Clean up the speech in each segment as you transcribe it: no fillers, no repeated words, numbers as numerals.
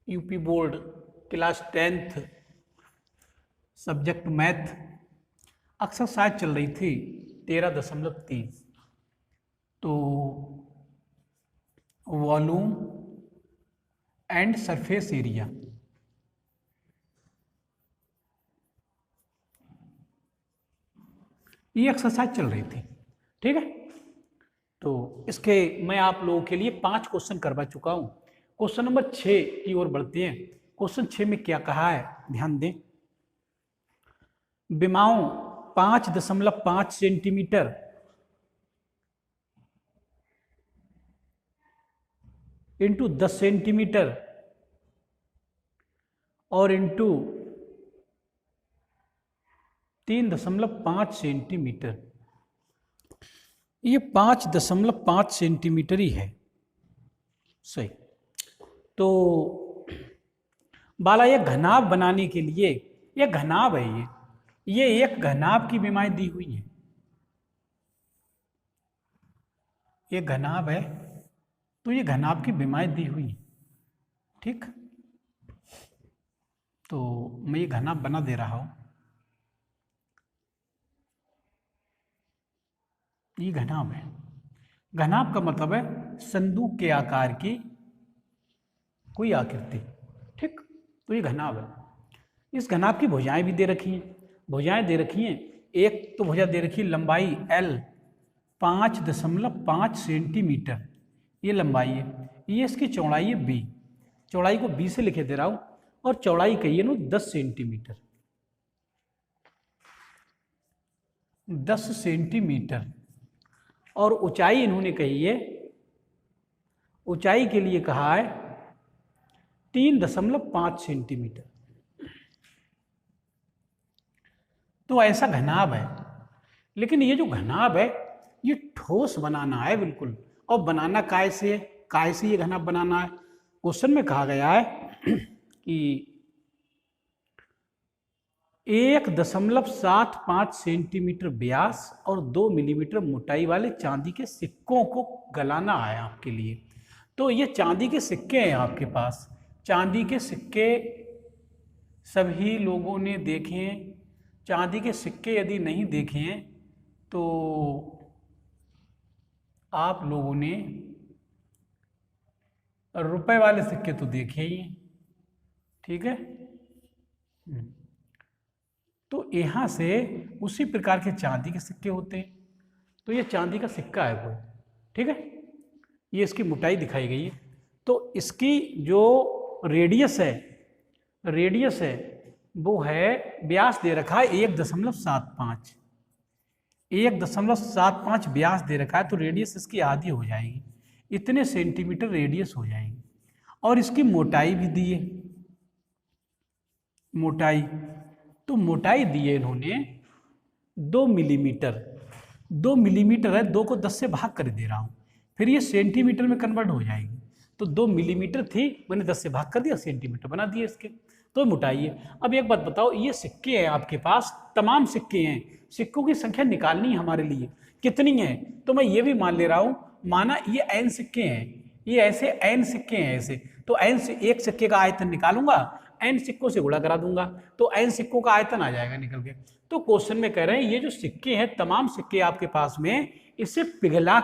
UP board class 10th subject math exercise चल रही थी 13.30। तो वॉल्यूम एंड सरफेस एरिया ये एक्सरसाइज चल रही थी, ठीक है। तो इसके मैं आप लोगों के लिए 5 क्वेश्चन करवा चुका हूं। क्वेश्चन नंबर 6 की ओर बढ़ते हैं। क्वेश्चन 6 में क्या कहा है, ध्यान दें। विमाओं 5.5 सेंटीमीटर इंटू 10 सेंटीमीटर और इंटू 3.5 सेंटीमीटर, ये 5.5 सेंटीमीटर ही है, सही। तो बाला ये घनाभ बनाने के लिए, ये घनाभ है, ये एक घनाभ की विमाएं दी हुई है, ये घनाभ है, तो ये घनाभ की विमाएं दी हुई है, ठीक। तो मैं ये घनाभ बना दे रहा हूं, ये घनाभ है। घनाभ का मतलब है संदूक के आकार की कोई आकृति, ठीक। तो ये घनाभ है। इस घनाभ की भुजाएं भी दे रखी हैं, भुजाएं दे रखी हैं। एक तो भुजा दे रखी है लंबाई L 5.5 सेंटीमीटर, ये लंबाई है। ये इसकी चौड़ाई है B, चौड़ाई को B से लिखे दे रहा हूं, और चौड़ाई कही है ना 10 सेंटीमीटर, 10 सेंटीमीटर। और ऊंचाई इन्होंने कही है, ऊंचाई के लिए कहा है 3.5 सेंटीमीटर। तो ऐसा घनाभ है, लेकिन ये जो घनाभ है ये ठोस बनाना है बिल्कुल। और बनाना काय से है, काय से ये घनाभ बनाना है। क्वेश्चन में कहा गया है कि 1.75 सेंटीमीटर व्यास और 2 मिलीमीटर मोटाई वाले चांदी के सिक्कों को गलाना है आपके लिए। तो ये चांदी के सिक्के हैं आपके पास। चांदी के सिक्के सभी लोगों ने देखे हैं। चांदी के सिक्के यदि नहीं देखे हैं तो आप लोगों ने रुपए वाले सिक्के तो देखे ही, ठीक है। तो यहां से उसी प्रकार के चांदी के सिक्के होते हैं। तो ये चांदी का सिक्का है कोई, ठीक है। ये इसकी मोटाई दिखाई गई है। तो इसकी जो रेडियस है, रेडियस है वो है, व्यास दे रखा है 1.75, 1.75 व्यास दे रखा है। तो रेडियस इसकी आधी हो जाएगी, इतने सेंटीमीटर रेडियस हो जाएगी। और इसकी मोटाई भी दी है, मोटाई, तो मोटाई दी है इन्होंने 2 मिलीमीटर। 2 मिलीमीटर है, 2 को 10 से भाग कर दे रहा हूं, फिर ये सेंटीमीटर में कन्वर्ट हो जाएगी। तो 2 मिलीमीटर थी, मैंने 10 से भाग कर दिया, सेंटीमीटर बना दिए इसके। तो मोटाई है। अब एक बात बताओ, ये सिक्के हैं आपके पास, तमाम सिक्के हैं, सिक्कों की संख्या निकालनी है हमारे लिए, कितनी है। तो मैं ये भी मान ले रहा हूं, माना ये n सिक्के हैं, ये ऐसे n सिक्के हैं ऐसे। तो n से एक सिक्के का आयतन निकालूंगा, n सिक्कों से गुणा करा दूंगा, तो n सिक्कों का आयतन आ जाएगा निकल के। तो क्वेश्चन में कह रहे हैं ये जो सिक्के हैं, तमाम सिक्के आपके पास में, इसे पिघला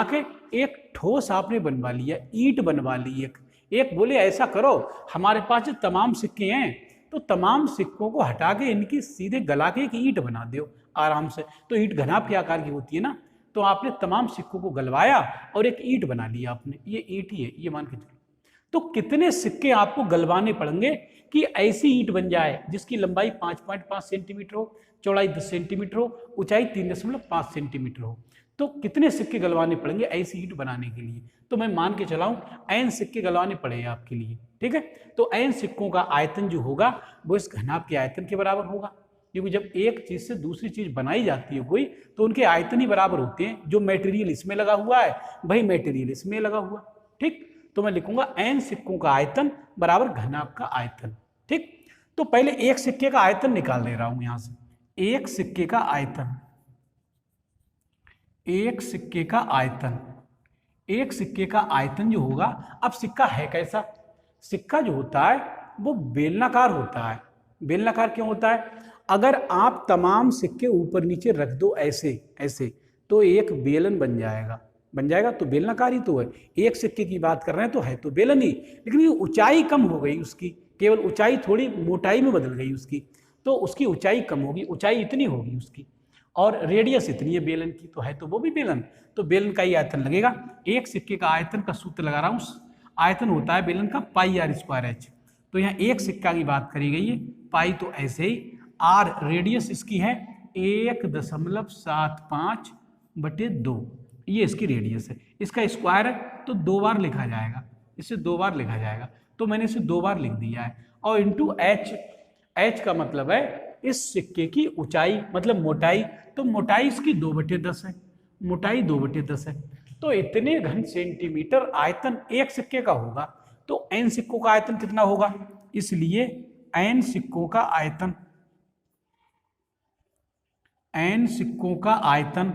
के एक ठोस आपने बनवा लिया, ईंट बनवा ली एक बोले ऐसा करो, हमारे पास जो तमाम सिक्के हैं तो तमाम सिक्कों को हटा के इनकी सीधे गला के एक ईंट बना दो आराम से। तो ईंट घनाभ के आकार की होती है ना। तो आपने तमाम सिक्कों को गलवाया और एक ईंट बना लिया आपने, ये ईंट ही है, ये मान के चलो। तो कितने सिक्के आपको गलवाने पड़ेंगे कि ऐसी ईंट बन जाए जिसकी लंबाई 5.5 सेंटीमीटर हो, चौड़ाई 10 सेंटीमीटर हो, ऊंचाई 3.5 सेंटीमीटर हो। तो कितने सिक्के गलवाने पड़ेंगे ऐसी ईंट बनाने के लिए। तो मैं मान के चलाऊं n सिक्के गलवाने पड़े आपके लिए, ठीक है। तो n सिक्कों का आयतन जो होगा वो इस घनाभ के आयतन के बराबर होगा, क्योंकि जब एक चीज से दूसरी चीज बनाई जाती है कोई, तो उनके आयतन ही बराबर होते हैं। जो मटेरियल इसमें लगा हुआ है वही मटेरियल इसमें लगा हुआ, ठीक। तो मैं लिखूंगा n सिक्कों का आयतन बराबर घनाभ का आयतन, ठीक। तो पहले एक सिक्के का आयतन निकाल ले रहा हूं यहां से। एक सिक्के का आयतन, एक सिक्के का आयतन, एक सिक्के का आयतन जो होगा, अब सिक्का है कैसा, सिक्का जो होता है वो बेलनाकार होता है। बेलनाकार क्यों होता है? अगर आप तमाम सिक्के ऊपर नीचे रख दो ऐसे ऐसे तो एक बेलन बन जाएगा, बन जाएगा तो बेलनाकार ही तो है। एक सिक्के की बात कर रहे हैं तो है तो बेलन ही, लेकिन ये ऊंचाई कम हो गई उसकी, केवल ऊंचाई थोड़ी मोटाई में बदल गई उसकी, तो उसकी ऊंचाई कम होगी, ऊंचाई इतनी होगी उसकी और रेडियस इतनी है बेलन की, तो है तो वो भी बेलन, तो बेलन का ही आयतन लगेगा। एक सिक्के का आयतन का सूत्र लगा रहा हूँ, आयतन होता है बेलन का पाई आर स्क्वायर एच। तो यहाँ एक सिक्का की बात करी गई है, पाई तो ऐसे ही, आर रेडियस इसकी है 1.75/2, ये इसकी रेडियस है। इसका स्क्वायर है तो 2 बार लिखा जाएगा, इसे 2 बार लिखा जाएगा, तो मैंने इसे 2 बार लिख दिया है। और इंटू एच, एच का मतलब है इस सिक्के की ऊंचाई मतलब मोटाई, तो मोटाई इसकी 2/10 है, मोटाई 2/10 है। तो इतने घन सेंटीमीटर आयतन एक सिक्के का होगा, तो n सिक्कों का आयतन कितना होगा? इसलिए n सिक्कों का आयतन, n सिक्कों का आयतन,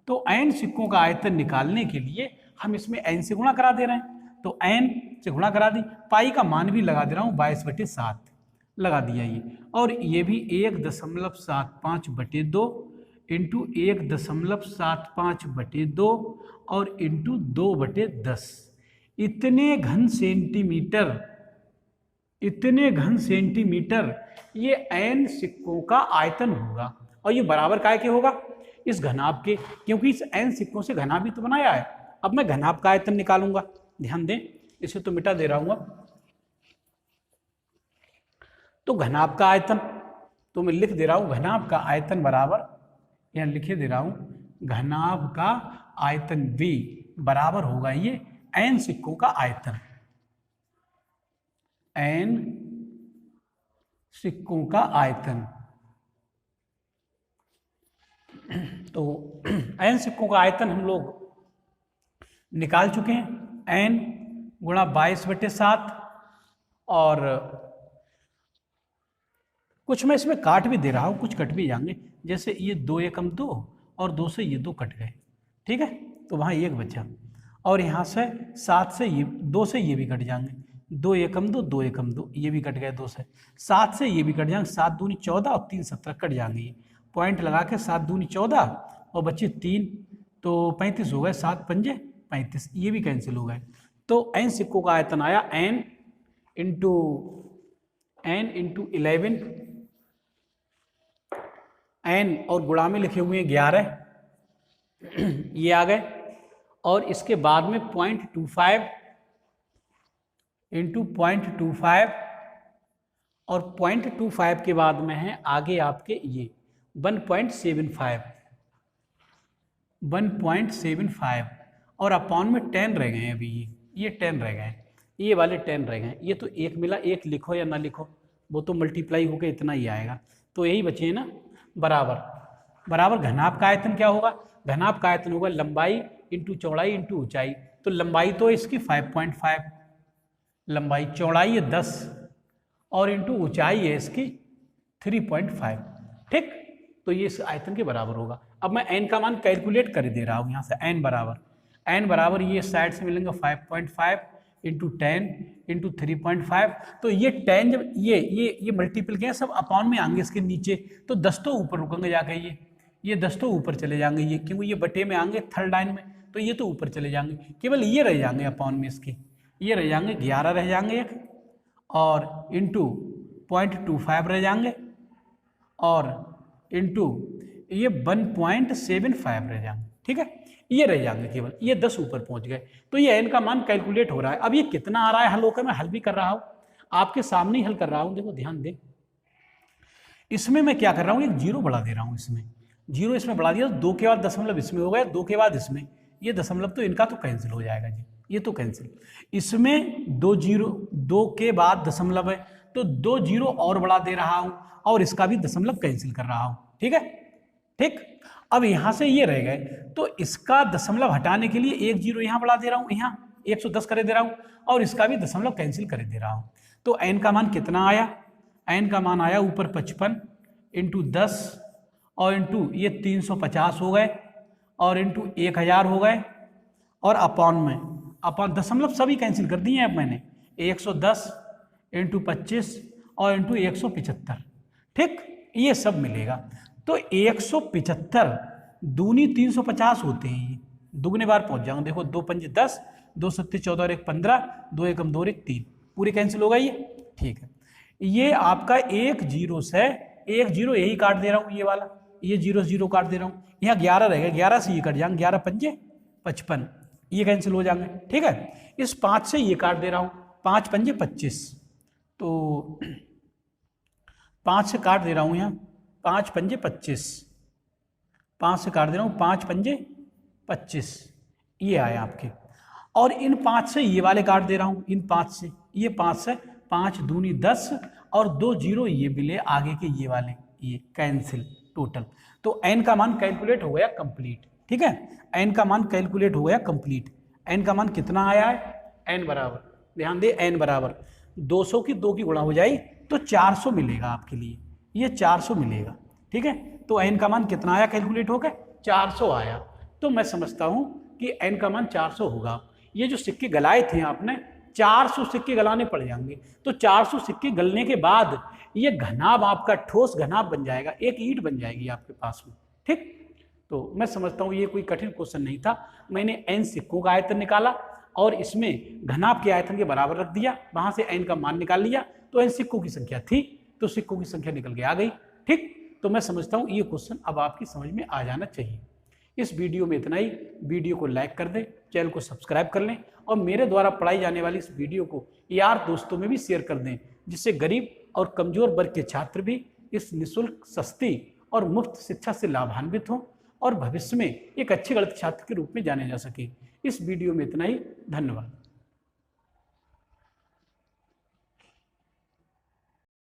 तो n सिक्कों का आयतन निकालने के लिए हम इसमें n से गुणा करा दे रहे हैं, तो n से गुणा करा दी, पाई का मान भी लगा दे रहा हूँ 22/7 लगा दिया ये, और ये भी 1.75/2 इंटू 1.75/2 और इंटू 2/10। इतने घन सेंटीमीटर, इतने घन सेंटीमीटर ये n सिक्कों का आयतन होगा, और ये बराबर काय के होगा? इस घनाभ के, क्योंकि इस n सिक्कों से घनाभ ही तो बनाया है। अब मैं घनाभ का आयतन निकालूंगा, ध्यान दें, इसे तो मिटा दे रहा हूं अब। तो घनाभ का आयतन तो मैं लिख दे रहा हूं, घनाभ का आयतन बराबर, यहां लिखे दे रहा हूं, घनाभ का आयतन V बराबर होगा ये n सिक्कों का आयतन, n सिक्कों का आयतन। तो n सिक्कों का आयतन हम लोग निकाल चुके हैं, n गुणा 22/7, और कुछ मैं इसमें काट भी दे रहा हूँ, कुछ कट भी जाएंगे, जैसे ये 2 एकम 2 और 2 से ये 2 कट गए, ठीक है, तो वहाँ 1 बचा, और यहाँ से 7 से ये 2 से ये भी कट जाएंगे, 2 एकम 2 2 एकम 2 ये भी कट गए 2 से, 7 से ये भी कट जाएंगे, 7 दूनी 14 और 3 17 कट जाएंगे, ये पॉइंट लगा के 7 दूनी 14 और बच्चे 3 तो 35 हो गए, 7 पंजे 35, ये भी कैंसिल हो गए। तो n सिक्कों का आयतन आया n इंटू 11, n और गुणा में लिखे हुए 11 ये आ गए, और इसके बाद में 0.25 इंटू 0.25, और 0.25 के बाद में है आगे आपके ये 1.75 और अपॉन में 10 रह गए अभी, ये 10 रह गए, ये वाले 10 रह गए, ये तो एक मिला, एक लिखो या ना लिखो वो तो मल्टीप्लाई होकर इतना ही आएगा, तो यही बचे ना, बराबर बराबर घनाभ का आयतन क्या होगा? घनाभ का आयतन होगा लंबाई इंटू चौड़ाई इंटू ऊंचाई, तो लंबाई तो इसकी 5.5, लंबाई, चौड़ाई है 10 और इंटू ऊंचाई है इसकी 3.5, ठीक, तो ये इस आयतन के बराबर होगा। अब मैं n का मान कैलकुलेट कर दे रहा हूँ, यहाँ से n बराबर ये साइड से मिलेंगे 5.5 इंटू 10 इंटू 3.5, तो ये 10 जब ये मल्टीपल के सब अपॉन में आएंगे इसके नीचे, तो 10 तो ऊपर रुकेंगे जाके, ये 10 तो ऊपर चले जाएंगे, ये क्योंकि ये बटे में आएंगे थर्ड लाइन में, तो ये तो ऊपर चले जाएंगे, केवल ये रह जाएंगे अपॉन में इसके, ये रह जाएंगे 11 रह जाएंगे एक, और इंटू 0.25 रह जाएंगे, और इंटू ये 1.75 रह जाएंगे, ठीक है, ये रह जाएंगे केवल, ये 10 ऊपर पहुंच गए, तो ये n का मान कैलकुलेट हो रहा है। अब ये कितना आ रहा है हल होकर, मैं हल भी कर रहा हूं, आपके सामने ही हल कर रहा हूं, देखो ध्यान दें, इसमें मैं क्या कर रहा हूं, एक 0 बढ़ा दे रहा हूं, इसमें 0 इसमें बढ़ा दिया, 2 के बाद दशमलव इसमें हो गया, 2 के बाद इसमें, ये दशमलव तो इनका तो कैंसिल हो जाएगा जी, ये तो कैंसिल, इसमें 2 के बाद दशमलव है, तो 2 0 और बढ़ा दे रहा हूं, और इसका भी दशमलव कैंसिल कर रहा हूं, ठीक है, ठीक। अब यहां से ये रह गए, तो इसका दशमलव हटाने के लिए 1 0 यहां बढ़ा दे रहा हूं, यहाँ 110 कर दे रहा हूं, और इसका भी दशमलव कैंसिल कर दे रहा हूं, तो n का मान कितना आया? n का मान आया ऊपर 55 इंटू 10 और इंटू ये 350 हो गए, और इंटू 1000 हो गए, और अपॉन में, अपॉन दशमलव सभी कैंसिल कर दिए अब मैंने, 110 इंटू 25 और इंटू 175, ठीक, ये सब मिलेगा। तो 175 दूनी 350 होते हैं, ये दुगने बार पहुंच जाऊंगा। देखो 2 पंजे 10, 2 सत्ते 14 और 1 15, 2 एकम 2 और 1 3, पूरे कैंसिल होगा ये, ठीक है। ये आपका 1 0 से 1 0 यही काट दे रहा हूँ, ये वाला, ये 0 0 काट दे रहा हूँ। यहाँ 11 रहेगा, 11 से ये कट जाएंगे, 11 पंजे 55, ये कैंसिल हो जाएंगे, ठीक है। इस 5 से ये काट दे रहा हूँ, 5 पंजे 25, तो 5 से काट दे रहा हूँ यहाँ, 5 पंजे 25, 5 से काट दे रहा हूँ, 5 पंजे 25, ये आया आपके। और इन 5 से ये वाले काट दे रहा हूँ, इन 5 से, ये 5 से 5 दूनी 10 और 2 0 ये मिले आगे के ये वाले, ये कैंसिल टोटल। तो n का मान कैलकुलेट हो गया कंप्लीट, ठीक है। n का मान कैलकुलेट हो गया कंप्लीट। n का मान कितना आया है, n बराबर, ध्यान दे, n बराबर 200 की 2 की गुणा हो जाए तो 400 मिलेगा आपके लिए, ये 400 मिलेगा, ठीक है। तो n का मान कितना आया कैलकुलेट होकर, 400 आया। तो मैं समझता हूं कि n का मान 400 होगा। ये जो सिक्के गलाए थे आपने, 400 सिक्के गलाने पड़ जाएंगे। तो 400 सिक्के गलने के बाद ये घनाभ आपका ठोस घनाभ बन जाएगा, एक ईंट बन जाएगी आपके पास में, ठीक। तो मैं समझता हूँ ये कोई कठिन क्वेश्चन नहीं था। मैंने n सिक्कों का आयतन निकाला और इसमें घनाभ के आयतन के बराबर रख दिया, वहां से n का मान निकाल लिया, तो n सिक्कों की संख्या थी, तो सिक्कों की संख्या निकल के आ गई, ठीक। तो मैं समझता हूँ ये क्वेश्चन अब आपकी समझ में आ जाना चाहिए। इस वीडियो में इतना ही। वीडियो को लाइक कर दें, चैनल को सब्सक्राइब कर लें और मेरे द्वारा पढ़ाई जाने वाली इस वीडियो को यार दोस्तों में भी शेयर कर दें, जिससे गरीब और कमजोर वर्ग के छात्र भी इस निःशुल्क, सस्ती और मुफ्त शिक्षा से लाभान्वित हों और भविष्य में एक अच्छे गणित छात्र के रूप में जाने जा सके। इस वीडियो में इतना ही। धन्यवाद।